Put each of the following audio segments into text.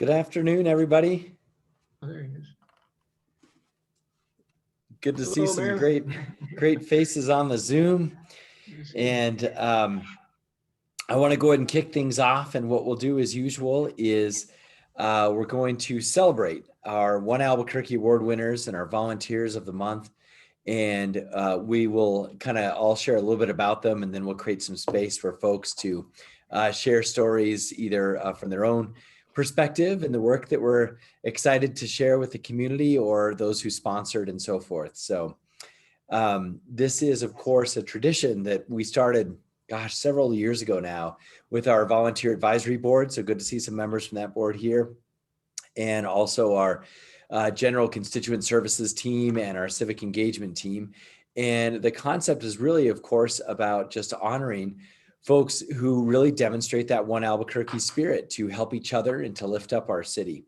Good afternoon, everybody. Oh, there he is. Good to see Hello, some Mayor. great faces on the Zoom. And I want to go ahead and kick things off. And what we'll do as usual is we're going to celebrate our One Albuquerque Award winners and our volunteers of the month. And we will kind of all share a little bit about them, and then we'll create some space for folks to share stories either from their own perspective and the work that we're excited to share with the community, or those who sponsored and so forth. So this is, of course, a tradition that we started, several years ago now with our volunteer advisory board. So good to see some members from that board here, and also our general constituent services team and our civic engagement team. And the concept is really, of course, about just honoring folks who really demonstrate that One Albuquerque spirit to help each other and to lift up our city.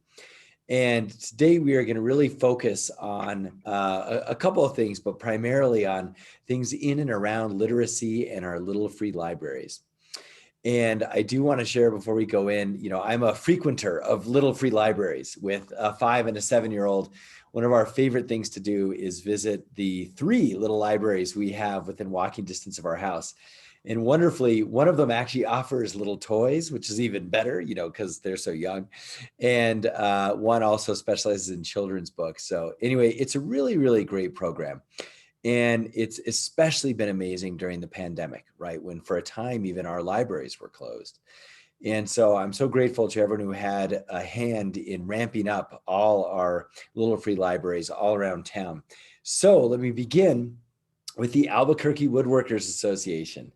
And today we are going to really focus on a couple of things, but primarily on things in and around literacy and our little free libraries. And I do want to share before we go in, I'm a frequenter of little free libraries with a 5 and a 7-year-old. One of our favorite things to do is visit the 3 little libraries we have within walking distance of our house. And wonderfully, one of them actually offers little toys, which is even better, because they're so young. And one also specializes in children's books. So anyway, it's a really, really great program. And it's especially been amazing during the pandemic, right? When for a time, even our libraries were closed. And so I'm so grateful to everyone who had a hand in ramping up all our little free libraries all around town. So let me begin with the Albuquerque Woodworkers Association.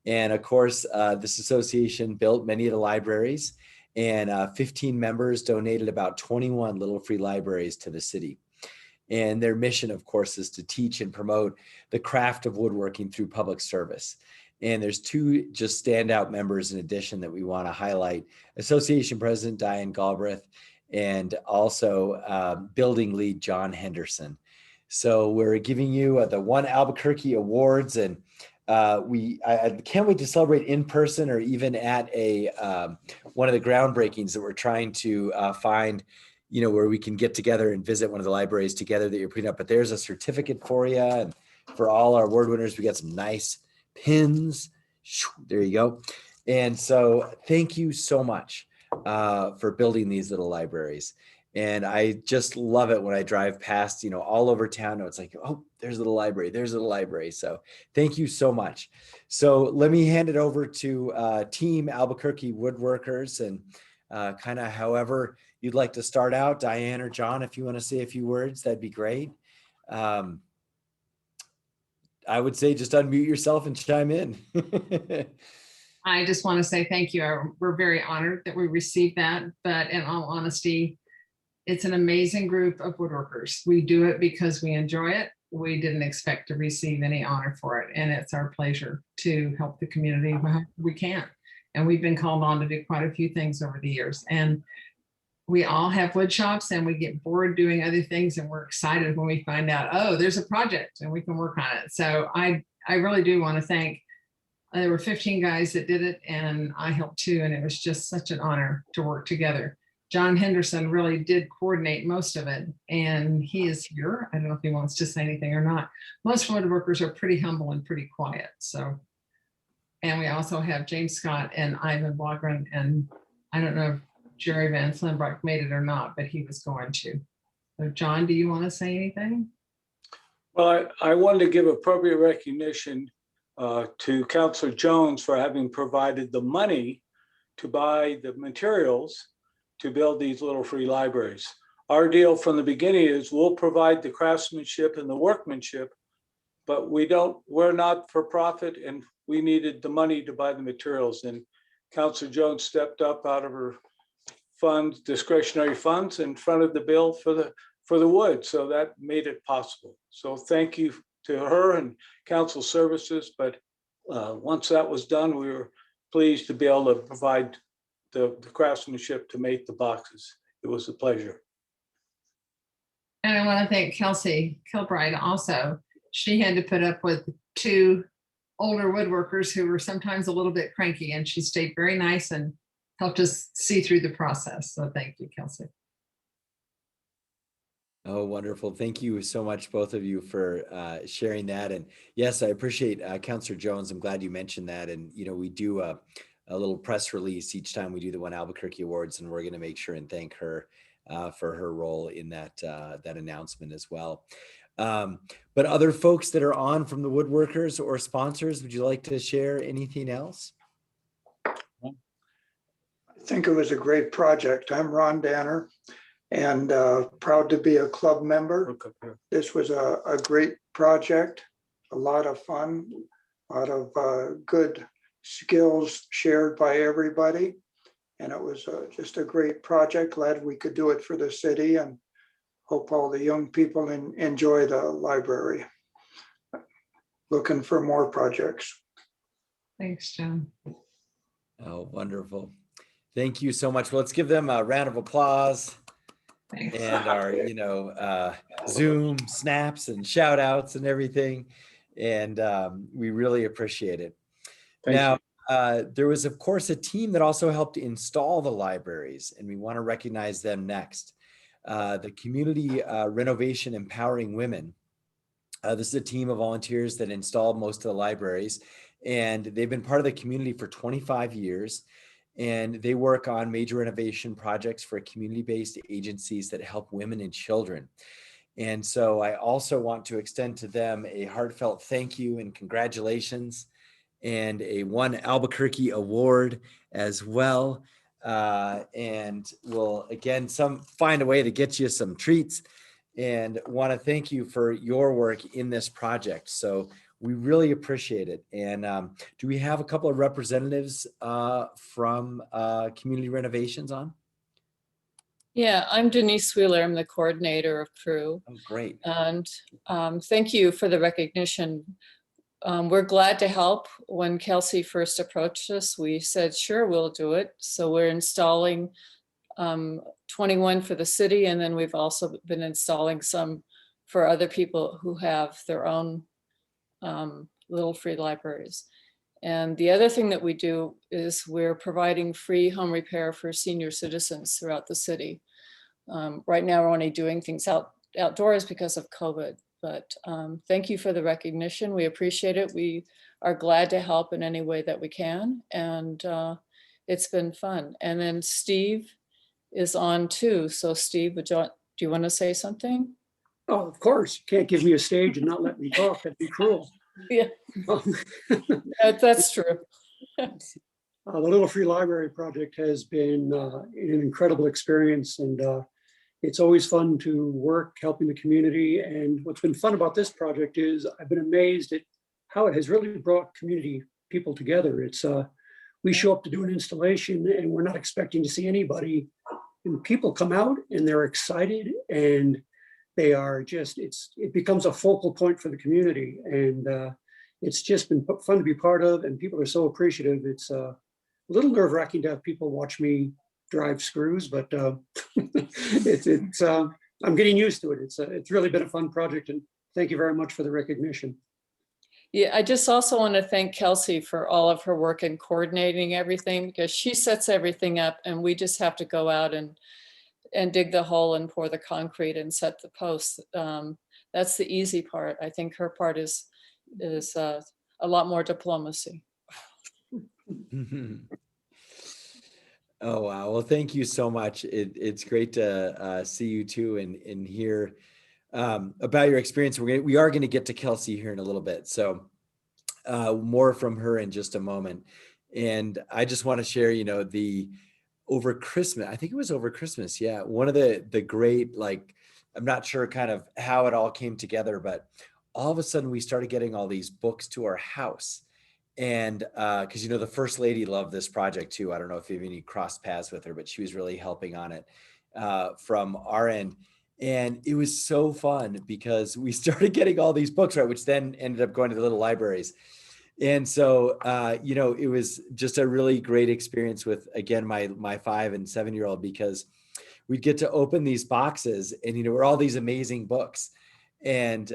And of course, this association built many of the libraries, and 15 members donated about 21 little free libraries to the city. And their mission, of course, is to teach and promote the craft of woodworking through public service. And there's 2 just standout members in addition that we want to highlight: Association President Diane Galbraith, and also building lead John Henderson. So we're giving you the One Albuquerque Awards, and I can't wait to celebrate in person, or even at one of the groundbreakings that we're trying to find, where we can get together and visit one of the libraries together that you're putting up. But there's a certificate for you, and for all our award winners, we got some nice pins. There you go. And so thank you so much for building these little libraries. And I just love it when I drive past, all over town. It's like, oh, there's a little library. There's a little library. So thank you so much. So let me hand it over to Team Albuquerque Woodworkers, and kind of however you'd like to start out. Diane or John, if you want to say a few words, that'd be great. I would say just unmute yourself and chime in. I just want to say thank you. We're very honored that we received that, but in all honesty, it's an amazing group of woodworkers. We do it because we enjoy it. We didn't expect to receive any honor for it, and it's our pleasure to help the community where we can. And we've been called on to do quite a few things over the years. And we all have wood shops, and we get bored doing other things, and we're excited when we find out, oh, there's a project and we can work on it. So I really do want to thank, there were 15 guys that did it, and I helped too. And it was just such an honor to work together. John Henderson really did coordinate most of it, and he is here. I don't know if he wants to say anything or not. Most woodworkers are pretty humble and pretty quiet. So, and we also have James Scott and Ivan Blogren, and I don't know if Jerry Van Slimbrock made it or not, but he was going to. So John, do you want to say anything? Well, I wanted to give appropriate recognition to Councilor Jones for having provided the money to buy the materials to build these little free libraries. Our deal from the beginning is we'll provide the craftsmanship and the workmanship, but we're not for profit, and we needed the money to buy the materials. And Councilor Jones stepped up out of her funds, discretionary funds, and fronted the bill for the wood. So that made it possible. So thank you to her and council services. But once that was done, we were pleased to be able to provide the craftsmanship to make the boxes. It was a pleasure. And I want to thank Kelsey Kilbride also. She had to put up with 2 older woodworkers who were sometimes a little bit cranky, and she stayed very nice and helped us see through the process. So thank you, Kelsey. Oh, wonderful. Thank you so much, both of you, for sharing that. And yes, I appreciate Councillor Jones. I'm glad you mentioned that. And, you know, we do a little press release each time we do the One Albuquerque Awards, and we're going to make sure and thank her for her role in that, that announcement as well. But other folks that are on from the woodworkers or sponsors, would you like to share anything else? I think it was a great project. I'm Ron Danner, and proud to be a club member. This was a great project, a lot of fun, a lot of good skills shared by everybody. And it was just a great project. Glad we could do it for the city, and hope all the young people enjoy the library. Looking for more projects. Thanks, John. Oh, wonderful. Thank you so much. Well, let's give them a round of applause. Thanks. And our, you know, Zoom snaps and shout outs and everything. And we really appreciate it. Now, there was, of course, a team that also helped install the libraries, and we want to recognize them next. The Community Renovation Empowering Women. This is a team of volunteers that installed most of the libraries, and they've been part of the community for 25 years. And they work on major renovation projects for community-based agencies that help women and children. And so I also want to extend to them a heartfelt thank you and congratulations, and a One Albuquerque award as well. And we'll again find a way to get you some treats, and want to thank you for your work in this project. So we really appreciate it. And do we have a couple of representatives from Community Renovations on? Yeah, I'm Denise Wheeler. I'm the coordinator of crew. Oh, great. And thank you for the recognition. We're glad to help. When Kelsey first approached us, we said, sure, we'll do it. So we're installing 21 for the city, and then we've also been installing some for other people who have their own little free libraries. And the other thing that we do is we're providing free home repair for senior citizens throughout the city. Right now, we're only doing things outdoors because of COVID, but thank you for the recognition. We appreciate it. We are glad to help in any way that we can, and it's been fun. And then Steve is on too. So Steve, do you want to say something? Oh, of course. You can't give me a stage and not let me talk. That'd be cruel. Yeah, that's true. The Little Free Library project has been an incredible experience, and it's always fun to work helping the community. And what's been fun about this project is I've been amazed at how it has really brought community people together. It's we show up to do an installation and we're not expecting to see anybody, and people come out and they're excited, and they are just, it becomes a focal point for the community. And it's just been fun to be part of, and people are so appreciative. It's a little nerve-wracking to have people watch me drive screws, but I'm getting used to it. It's really been a fun project, and thank you very much for the recognition. Yeah, I just also want to thank Kelsey for all of her work in coordinating everything, because she sets everything up and we just have to go out and dig the hole and pour the concrete and set the posts. That's the easy part. I think her part is a lot more diplomacy. Oh, wow. Well, thank you so much. It's great to see you too, and hear about your experience. We are going to get to Kelsey here in a little bit. So more from her in just a moment. And I just want to share, you know, over Christmas, I think it was over Christmas. Yeah. One of the great, like, I'm not sure kind of how it all came together, but all of a sudden we started getting all these books to our house. And because, you know, the First Lady loved this project too. I don't know if you've any crossed paths with her, but she was really helping on it from our end. And it was so fun because we started getting all these books, right, which then ended up going to the little libraries. And so, you know, it was just a really great experience with, again, my 5 and 7-year-old, because we'd get to open these boxes and, you know, we're all these amazing books. And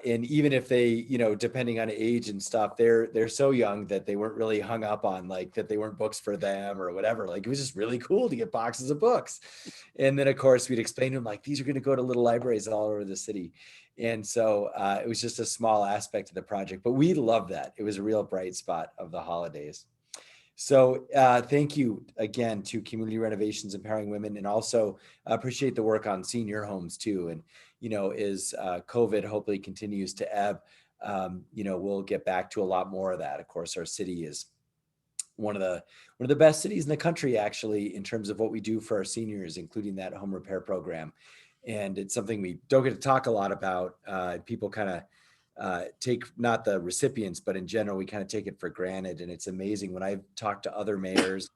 even if they, you know, depending on age and stuff, they're so young that they weren't really hung up on like that they weren't books for them or whatever. Like it was just really cool to get boxes of books. And then of course we'd explain to them like these are going to go to little libraries all over the city. And so it was just a small aspect of the project, but we loved that. It was a real bright spot of the holidays. So thank you again to Community Renovations Empowering Women, and also appreciate the work on senior homes too. And, you know, as COVID hopefully continues to ebb, you know, we'll get back to a lot more of that. Of course, our city is one of the best cities in the country, actually, in terms of what we do for our seniors, including that home repair program. And it's something we don't get to talk a lot about. People kind of take not the recipients, but in general, we kind of take it for granted. And it's amazing when I've talked to other mayors,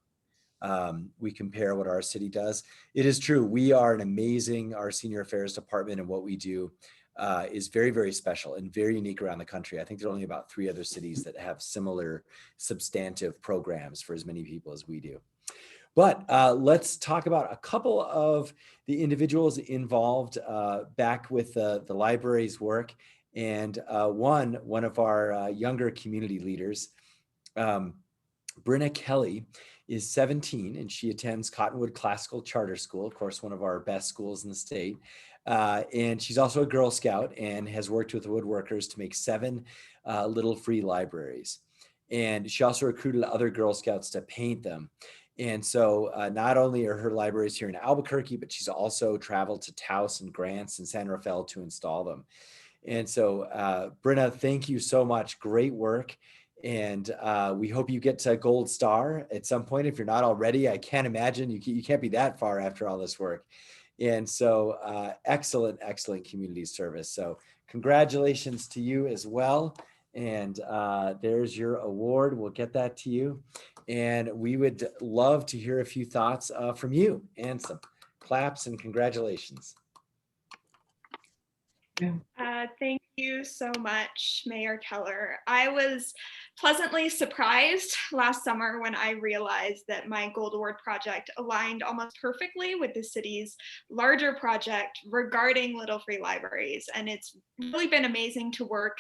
we compare what our city does. It is true. We are our senior affairs department and what we do is very, very special and very unique around the country. I think there are only about 3 other cities that have similar substantive programs for as many people as we do. But let's talk about a couple of the individuals involved back with the library's work. And one of our younger community leaders, Brenna Kelly, is 17 and she attends Cottonwood Classical Charter School, of course, one of our best schools in the state. And she's also a Girl Scout and has worked with the woodworkers to make 7 little free libraries. And she also recruited other Girl Scouts to paint them. And so not only are her libraries here in Albuquerque, but she's also traveled to Taos and Grants and San Rafael to install them. And so, Brenna, thank you so much. Great work. And we hope you get to Gold Star at some point. If you're not already, I can't imagine you can't be that far after all this work. And so excellent, excellent community service. So congratulations to you as well. And there's your award. We'll get that to you. And we would love to hear a few thoughts from you and some claps and congratulations. Thank you so much, Mayor Keller. I was pleasantly surprised last summer when I realized that my Gold Award project aligned almost perfectly with the city's larger project regarding Little Free Libraries. And it's really been amazing to work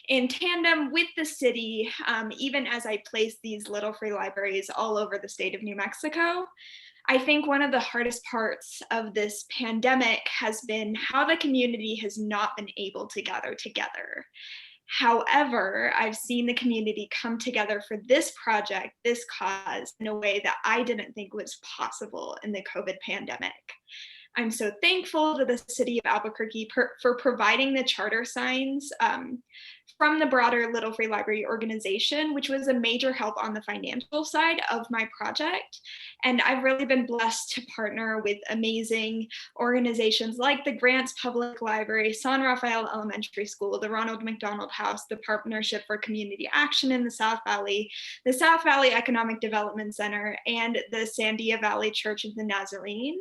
in tandem with the city, even as I place these Little Free Libraries all over the state of New Mexico. I think one of the hardest parts of this pandemic has been how the community has not been able to gather together. However, I've seen the community come together for this project, this cause, in a way that I didn't think was possible in the COVID pandemic. I'm so thankful to the city of Albuquerque for providing the charter signs from the broader Little Free Library organization, which was a major help on the financial side of my project. And I've really been blessed to partner with amazing organizations like the Grants Public Library, San Rafael Elementary School, the Ronald McDonald House, the Partnership for Community Action in the South Valley Economic Development Center, and the Sandia Valley Church of the Nazarene.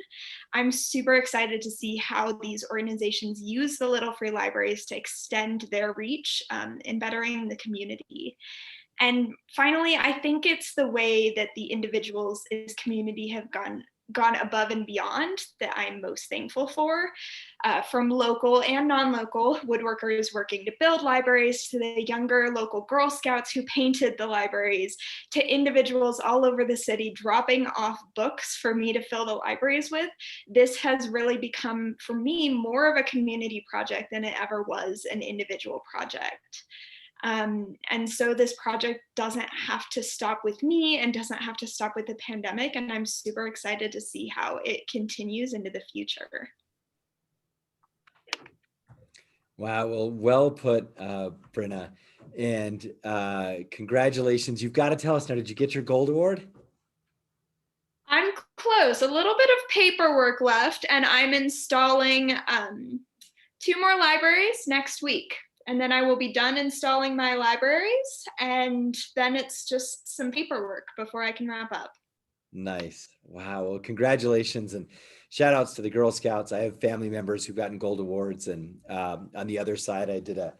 I'm super excited to see how these organizations use the Little Free Libraries to extend their reach in bettering the community. And finally, I think it's the way that the individuals in this community have gone above and beyond that I'm most thankful for, from local and non-local woodworkers working to build libraries, to the younger local Girl Scouts who painted the libraries, to individuals all over the city dropping off books for me to fill the libraries with. This has really become, for me, more of a community project than it ever was an individual project. And so this project doesn't have to stop with me and doesn't have to stop with the pandemic. And I'm super excited to see how it continues into the future. Wow, well put, Brenna. And congratulations. You've got to tell us now, did you get your Gold Award? I'm close, a little bit of paperwork left, and I'm installing 2 more libraries next week. And then I will be done installing my libraries, and then it's just some paperwork before I can wrap up. Nice. Wow. Well, congratulations and shout outs to the Girl Scouts. I have family members who've gotten Gold Awards, and on the other side, I did a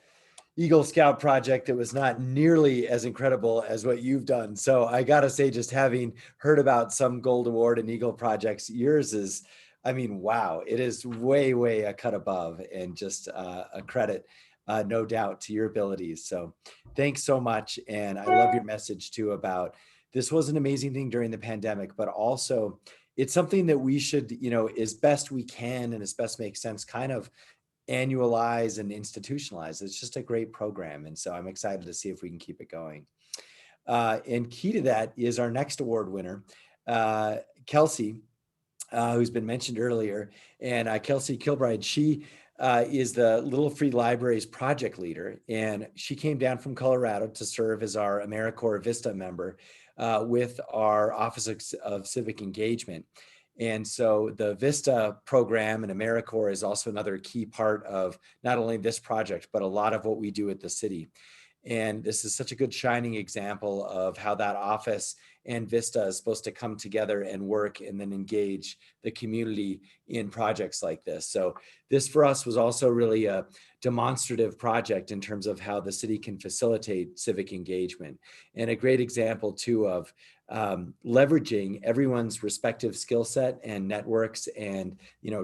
Eagle Scout project that was not nearly as incredible as what you've done. So I got to say, just having heard about some Gold Award and Eagle projects, yours is I mean, wow, it is way, way a cut above, and just a credit, no doubt, to your abilities. So thanks so much. And I love your message too about this was an amazing thing during the pandemic, but also it's something that we should, as best we can and as best makes sense, kind of annualize and institutionalize. It's just a great program. And so I'm excited to see if we can keep it going. And key to that is our next award winner, Kelsey, who's been mentioned earlier. And Kelsey Kilbride, she is the Little Free Libraries project leader. And she came down from Colorado to serve as our AmeriCorps Vista member with our Office of Civic Engagement. And so the Vista program and AmeriCorps is also another key part of not only this project, but a lot of what we do at the city. And this is such a good shining example of how that office and Vista is supposed to come together and work and then engage the community in projects like this. So this for us was also really a demonstrative project in terms of how the city can facilitate civic engagement, and a great example too of leveraging everyone's respective skill set and networks and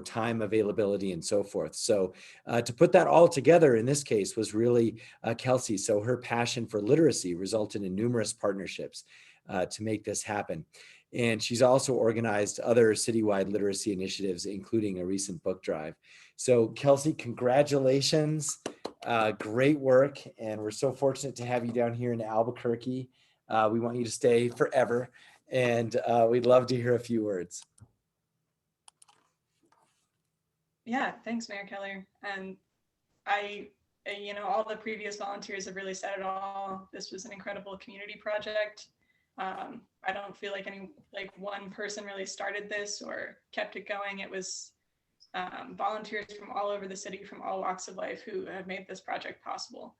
time availability and so forth. So to put that all together in this case was really Kelsey. So her passion for literacy resulted in numerous partnerships to make this happen. And she's also organized other citywide literacy initiatives, including a recent book drive. So Kelsey, congratulations. Great work. And we're so fortunate to have you down here in Albuquerque. We want you to stay forever. And we'd love to hear a few words. Yeah, thanks, Mayor Keller. And all the previous volunteers have really said it all. This was an incredible community project. I don't feel like one person really started this or kept it going. It was volunteers from all over the city, from all walks of life, who have made this project possible.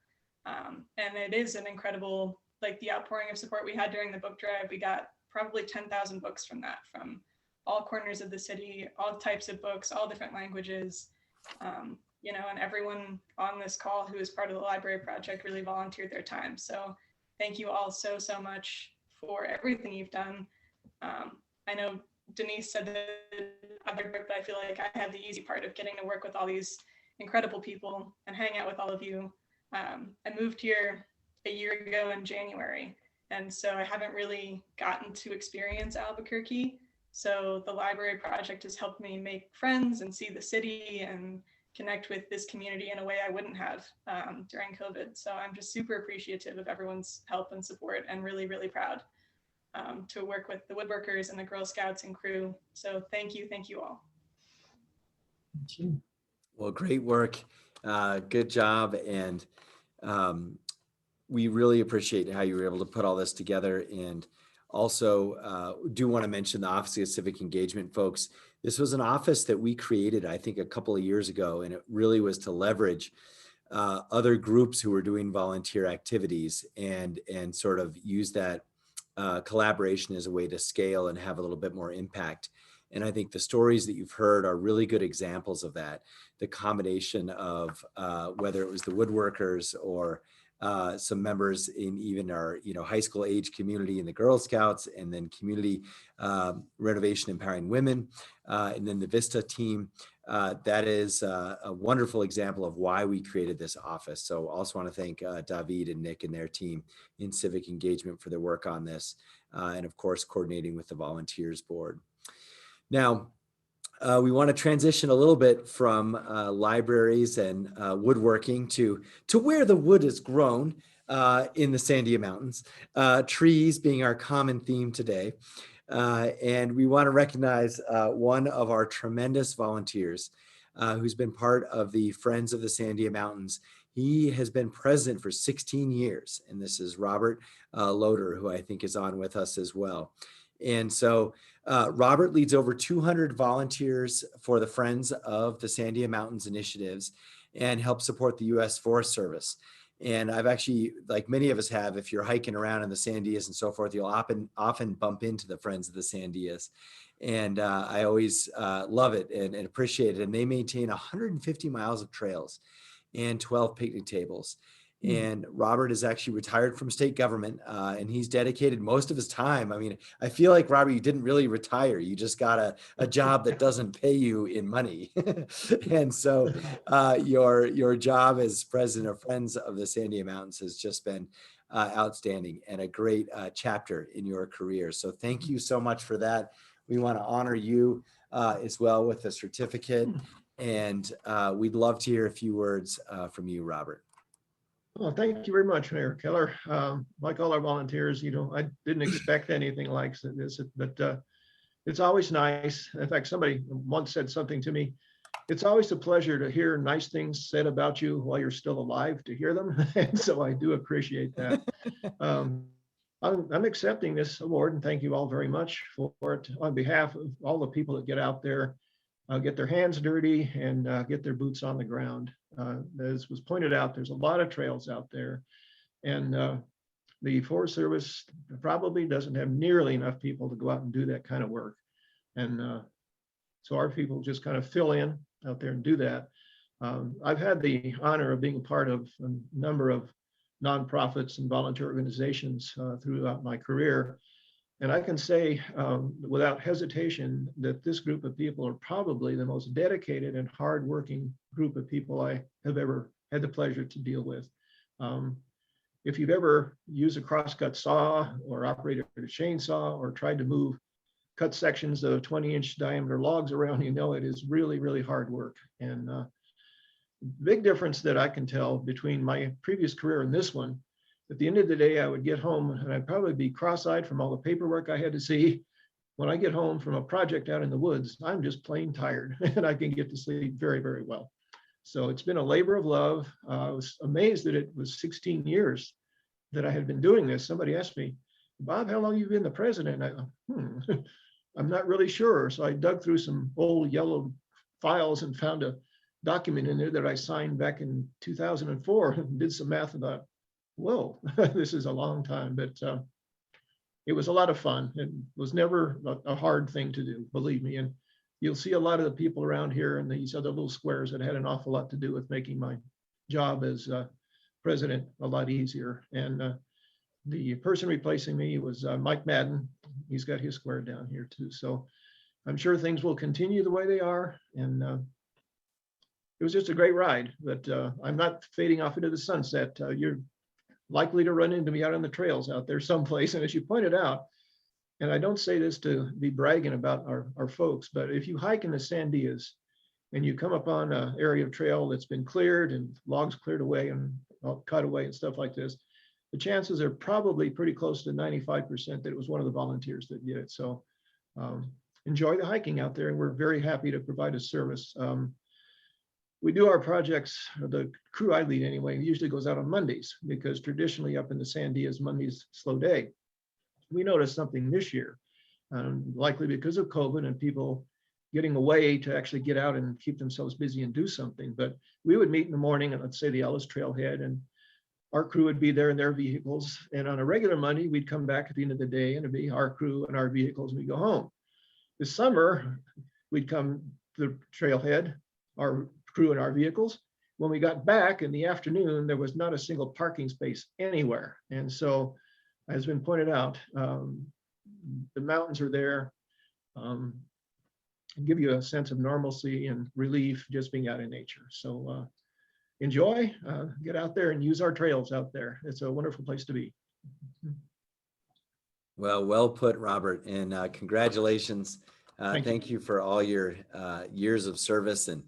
And it is an incredible, the outpouring of support we had during the book drive. We got probably 10,000 books from that, from all corners of the city, all types of books, all different languages. And everyone on this call who is part of the library project really volunteered their time. So thank you all so much for everything you've done. I know Denise said the other group, but I feel like I have the easy part of getting to work with all these incredible people and hang out with all of you. I moved here a year ago in January, and so I haven't really gotten to experience Albuquerque. So the library project has helped me make friends and see the city and connect with this community in a way I wouldn't have during COVID. So I'm just super appreciative of everyone's help and support, and really, really proud to work with the woodworkers and the Girl Scouts and crew. So thank you all. Thank you. Well, great work. Good job. And we really appreciate how you were able to put all this together. And also do want to mention the Office of Civic Engagement folks. This was an office that we created, I think, a couple of years ago, and it really was to leverage other groups who were doing volunteer activities and sort of use that collaboration as a way to scale and have a little bit more impact. And I think the stories that you've heard are really good examples of that. The combination of whether it was the woodworkers or some members in even our high school age community in the Girl Scouts, and then community renovation empowering women, and then the Vista team. That is a wonderful example of why we created this office. So also want to thank David and Nick and their team in civic engagement for their work on this, and of course coordinating with the volunteers board. Now, we want to transition a little bit from libraries and woodworking to where the wood is grown in the Sandia Mountains, trees being our common theme today. And we want to recognize one of our tremendous volunteers who's been part of the Friends of the Sandia Mountains. He has been president for 16 years, and this is Robert Loader, who I think is on with us as well. And so Robert leads over 200 volunteers for the Friends of the Sandia Mountains initiatives and helps support the U.S. Forest Service. And I've actually, like many of us have, if you're hiking around in the Sandias and so forth, you'll often bump into the Friends of the Sandias. And I always love it and appreciate it. And they maintain 150 miles of trails and 12 picnic tables. And Robert is actually retired from state government, and he's dedicated most of his time. I mean, I feel like, Robert, you didn't really retire. You just got a job that doesn't pay you in money. And so your job as president of Friends of the Sandia Mountains has just been outstanding and a great chapter in your career. So thank you so much for that. We want to honor you as well with a certificate. And we'd love to hear a few words from you, Robert. Well, thank you very much, Mayor Keller. Like all our volunteers, you know, I didn't expect anything like this, but it's always nice. In fact, somebody once said something to me. It's always a pleasure to hear nice things said about you while you're still alive, to hear them. And so I do appreciate that. I'm accepting this award, and thank you all very much for it on behalf of all the people that get out there, get their hands dirty and get their boots on the ground. As was pointed out, there's a lot of trails out there, and the Forest Service probably doesn't have nearly enough people to go out and do that kind of work. And so our people just kind of fill in out there and do that. I've had the honor of being a part of a number of nonprofits and volunteer organizations throughout my career. And I can say without hesitation that this group of people are probably the most dedicated and hardworking group of people I have ever had the pleasure to deal with. If you've ever used a crosscut saw or operated a chainsaw or tried to cut sections of 20-inch diameter logs around, you know it is really, really hard work. And big difference that I can tell between my previous career and this one, at the end of the day, I would get home and I'd probably be cross-eyed from all the paperwork I had to see. When I get home from a project out in the woods, I'm just plain tired and I can get to sleep very, very well. So it's been a labor of love. I was amazed that it was 16 years that I had been doing this. Somebody asked me, Bob, how long have you been the president? I go, I'm not really sure. So I dug through some old yellow files and found a document in there that I signed back in 2004 and did some math about, whoa, this is a long time, but it was a lot of fun. It was never a hard thing to do, believe me. And you'll see a lot of the people around here in these other little squares that had an awful lot to do with making my job as president a lot easier. And the person replacing me was Mike Madden. He's got his square down here too. So I'm sure things will continue the way they are. And it was just a great ride, but I'm not fading off into the sunset. You're likely to run into me out on the trails out there someplace. And as you pointed out, and I don't say this to be bragging about our folks, but if you hike in the Sandias and you come upon an area of trail that's been cleared and logs cleared away and cut away and stuff like this, the chances are probably pretty close to 95% that it was one of the volunteers that did it. So enjoy the hiking out there, and we're very happy to provide a service. We do our projects, the crew I lead anyway, usually goes out on Mondays because traditionally up in the Sandias, Monday's slow day. We noticed something this year, likely because of COVID and people getting away to actually get out and keep themselves busy and do something. But we would meet in the morning at, let's say, the Ellis Trailhead, and our crew would be there in their vehicles. And on a regular Monday, we'd come back at the end of the day and it'd be our crew and our vehicles and we'd go home. This summer, we'd come to the trailhead, our crew and our vehicles. When we got back in the afternoon, there was not a single parking space anywhere. And so, as been pointed out, the mountains are there, give you a sense of normalcy and relief just being out in nature. So enjoy, get out there and use our trails out there. It's a wonderful place to be. Well put, Robert, and congratulations. Thank you for all your years of service. And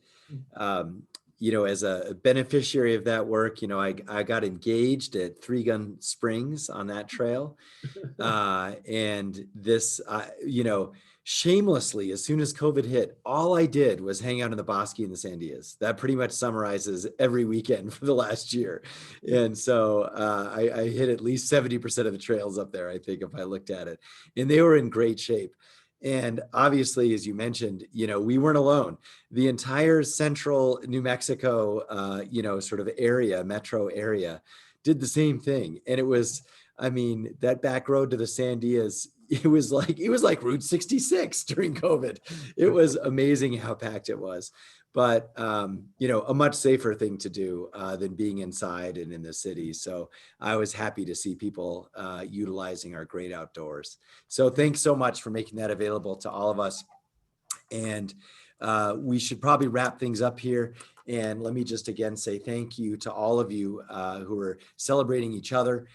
you know, as a beneficiary of that work, you know, I got engaged at Three Gun Springs on that trail. And this, you know, shamelessly, as soon as COVID hit, all I did was hang out in the Bosque and the Sandias. That pretty much summarizes every weekend for the last year. And so I hit at least 70% of the trails up there, I think, if I looked at it. And they were in great shape. And obviously, as you mentioned, you know, we weren't alone. The entire central New Mexico, you know, sort of area, metro area, did the same thing. And it was, I mean, that back road to the Sandias, it was like Route 66 during COVID. It was amazing how packed it was. but you know, a much safer thing to do than being inside and in the city. So I was happy to see people utilizing our great outdoors. So thanks so much for making that available to all of us. And we should probably wrap things up here. And let me just again say thank you to all of you who are celebrating each other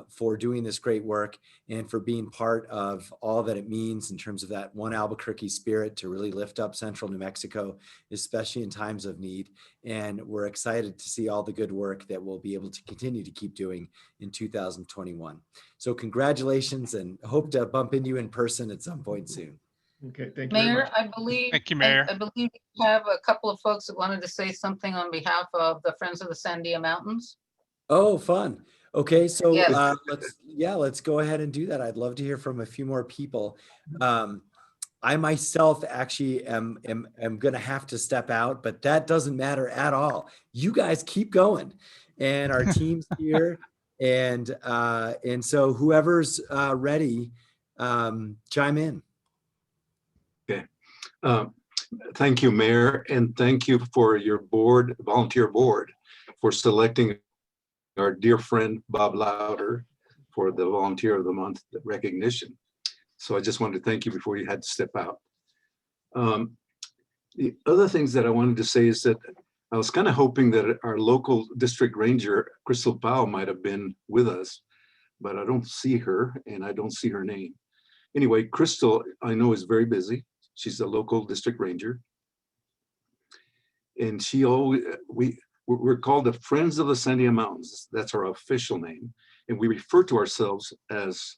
for doing this great work and for being part of all that it means in terms of that one Albuquerque spirit to really lift up central New Mexico, especially in times of need. And we're excited to see all the good work that we'll be able to continue to keep doing in 2021. So congratulations, and hope to bump into you in person at some point soon. Okay, thank you very Mayor, much. I believe, Thank you, Mayor. I believe we have a couple of folks that wanted to say something on behalf of the Friends of the Sandia Mountains. Oh, fun. Okay, so Yes. let's go ahead and do that. I'd love to hear from a few more people. I myself actually am going to have to step out, but that doesn't matter at all. You guys keep going, and our team's here, and so whoever's ready, chime in. Okay. Thank you, Mayor, and thank you for your board, volunteer board, for selecting our dear friend Bob Louder for the Volunteer of the Month recognition. So I just wanted to thank you before you had to step out. The other things that I wanted to say is that I was kind of hoping that our local district ranger, Crystal Powell, might have been with us, but I don't see her and I don't see her name. Anyway, Crystal, I know, is very busy. She's a local district ranger. And she always, we're called the Friends of the Sandia Mountains. That's our official name. And we refer to ourselves as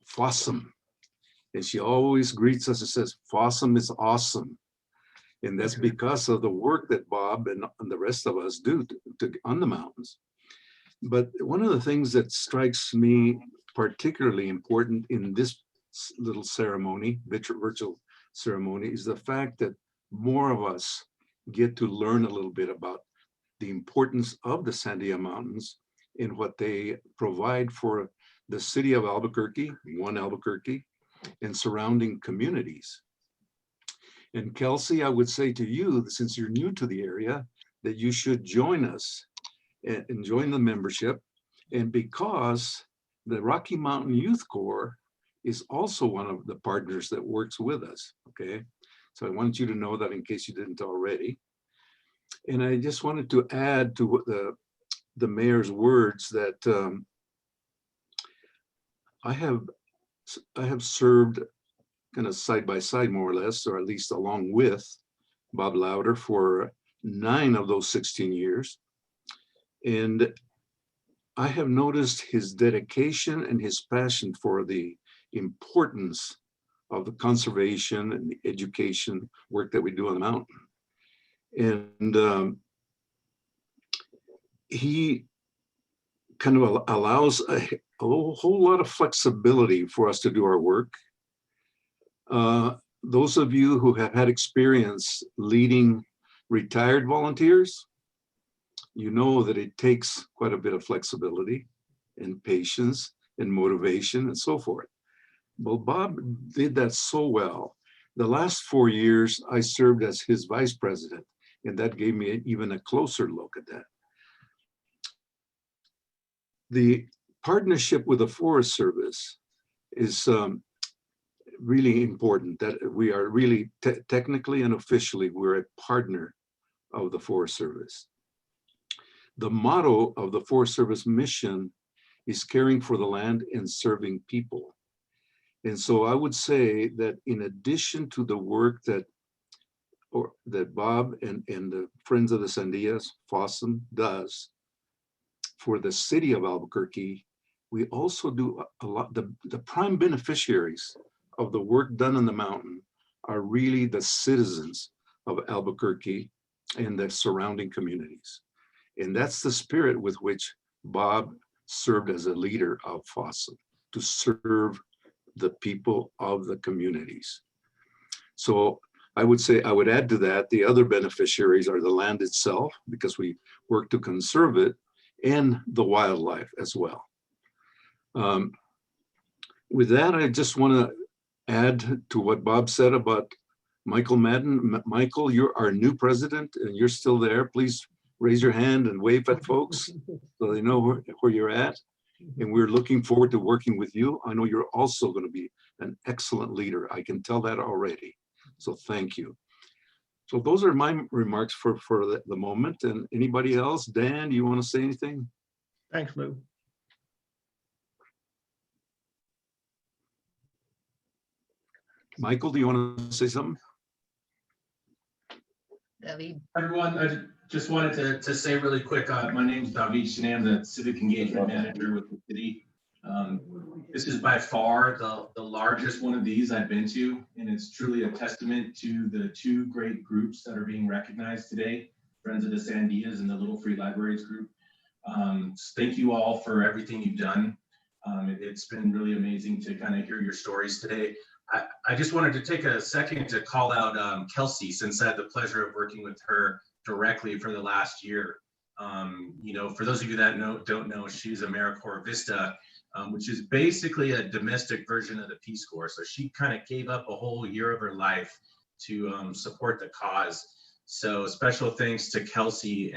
Fossum. And she always greets us and says, Fossum is awesome. And that's because of the work that Bob and the rest of us do on the mountains. But one of the things that strikes me particularly important in this little ceremony, virtual ceremony, is the fact that more of us get to learn a little bit about the importance of the Sandia Mountains and what they provide for the city of Albuquerque, one Albuquerque, and surrounding communities. And Kelsey, I would say to you, since you're new to the area, that you should join us and join the membership. And because the Rocky Mountain Youth Corps is also one of the partners that works with us, okay? So I wanted you to know that in case you didn't already. And I just wanted to add to what the mayor's words that I have served kind of side by side, more or less, or at least along with Bob Louder for 9 of those 16 years. And I have noticed his dedication and his passion for the importance of the conservation and the education work that we do on the mountain. And he kind of allows a whole lot of flexibility for us to do our work. Those of you who have had experience leading retired volunteers, you know that it takes quite a bit of flexibility and patience and motivation and so forth. Well, Bob did that so well. The last 4 years, I served as his vice president, and that gave me even a closer look at that. The partnership with the Forest Service is really important, that we are really technically and officially, we're a partner of the Forest Service. The motto of the Forest Service mission is caring for the land and serving people. And so I would say that in addition to the work that Bob and the Friends of the Sandias, Fossum, does for the city of Albuquerque, we also do a lot. The prime beneficiaries of the work done on the mountain are really the citizens of Albuquerque and the surrounding communities. And that's the spirit with which Bob served as a leader of Fossum, to serve the people of the communities. So I would say, I would add to that, the other beneficiaries are the land itself, because we work to conserve it, and the wildlife as well. With that, I just want to add to what Bob said about Michael Madden. Michael, you're our new president and you're still there. Please raise your hand and wave at folks so they know where you're at. And we're looking forward to working with you. I know you're also going to be an excellent leader. I can tell that already. So thank you. So those are my remarks for the moment. And anybody else? Dan, do you want to say anything? Thanks, Lou. Michael, do you want to say something? David. Everyone, I just wanted to say really quick, my name is David Shane. I'm the Civic Engagement Manager with the city. This is by far the largest one of these I've been to, and it's truly a testament to the two great groups that are being recognized today, Friends of the Sandias and the Little Free Libraries group. Thank you all for everything you've done. It's been really amazing to kind of hear your stories today. I just wanted to take a second to call out Kelsey, since I had the pleasure of working with her directly for the last year. You know, for those of you that don't know, she's AmeriCorps Vista, which is basically a domestic version of the Peace Corps. So she kind of gave up a whole year of her life to support the cause. So special thanks to Kelsey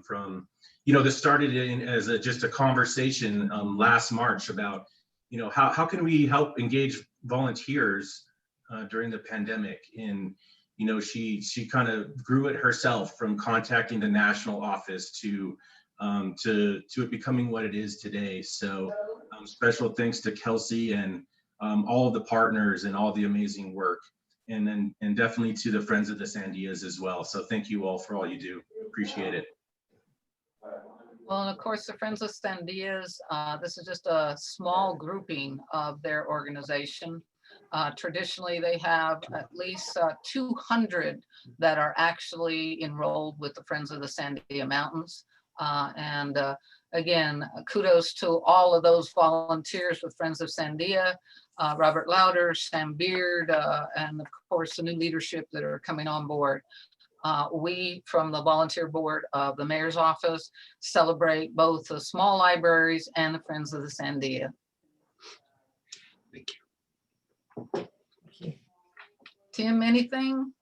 from, you know, this started as just a conversation last March about, you know, how can we help engage volunteers during the pandemic? And, you know, she kind of grew it herself from contacting the national office to it becoming what it is today. So special thanks to Kelsey and all of the partners and all the amazing work. And definitely to the Friends of the Sandias as well. So thank you all for all you do. Appreciate it. Well, and of course, the Friends of Sandias, this is just a small grouping of their organization. Traditionally, they have at least 200 that are actually enrolled with the Friends of the Sandia Mountains. Again, kudos to all of those volunteers with Friends of Sandia, Robert Lauder, Sam Beard, and of course, the new leadership that are coming on board. We, from the volunteer board of the mayor's office, celebrate both the small libraries and the Friends of the Sandia. Thank you. Tim, anything?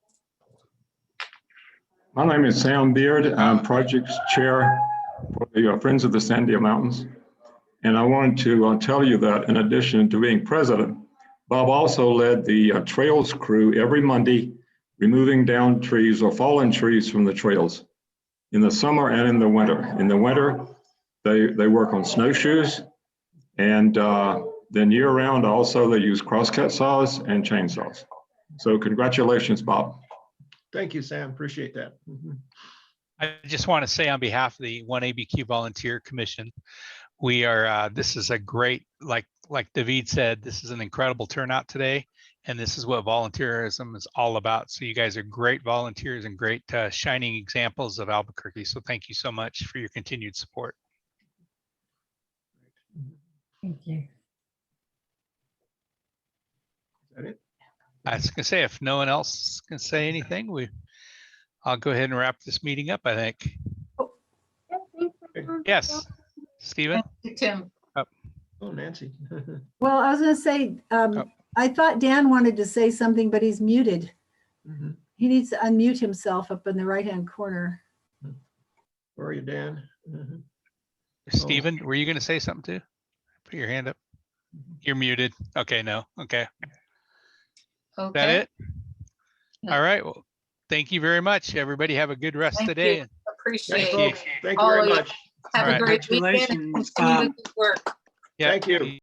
My name is Sam Beard. I'm project chair for the Friends of the Sandia Mountains. And I wanted to tell you that in addition to being president, Bob also led the trails crew every Monday, removing down trees or fallen trees from the trails in the summer and in the winter. In the winter, they work on snowshoes, and then year round also they use crosscut saws and chainsaws. So congratulations, Bob. Thank you, Sam. Appreciate that. I just want to say on behalf of the 1ABQ Volunteer Commission, we are, this is a great, like David said, this is an incredible turnout today. And this is what volunteerism is all about. So you guys are great volunteers and great shining examples of Albuquerque. So thank you so much for your continued support. Thank you. Is that it? I was gonna say, if no one else can say anything, I'll go ahead and wrap this meeting up, I think. Yes, Stephen? Tim. Oh, Nancy. Well, I was going to say, I thought Dan wanted to say something, but he's muted. Mhm. He needs to unmute himself up in the right-hand corner. Where are you, Dan? Stephen, were you gonna say something too? Put your hand up. You're muted. Okay, no, okay. Is that it? All right, well, thank you very much. Everybody have a good rest of the day. Appreciate Thanks, it. folks. Thank you very much. Have All a right. great weekend and continue to work. Yeah, Thank you.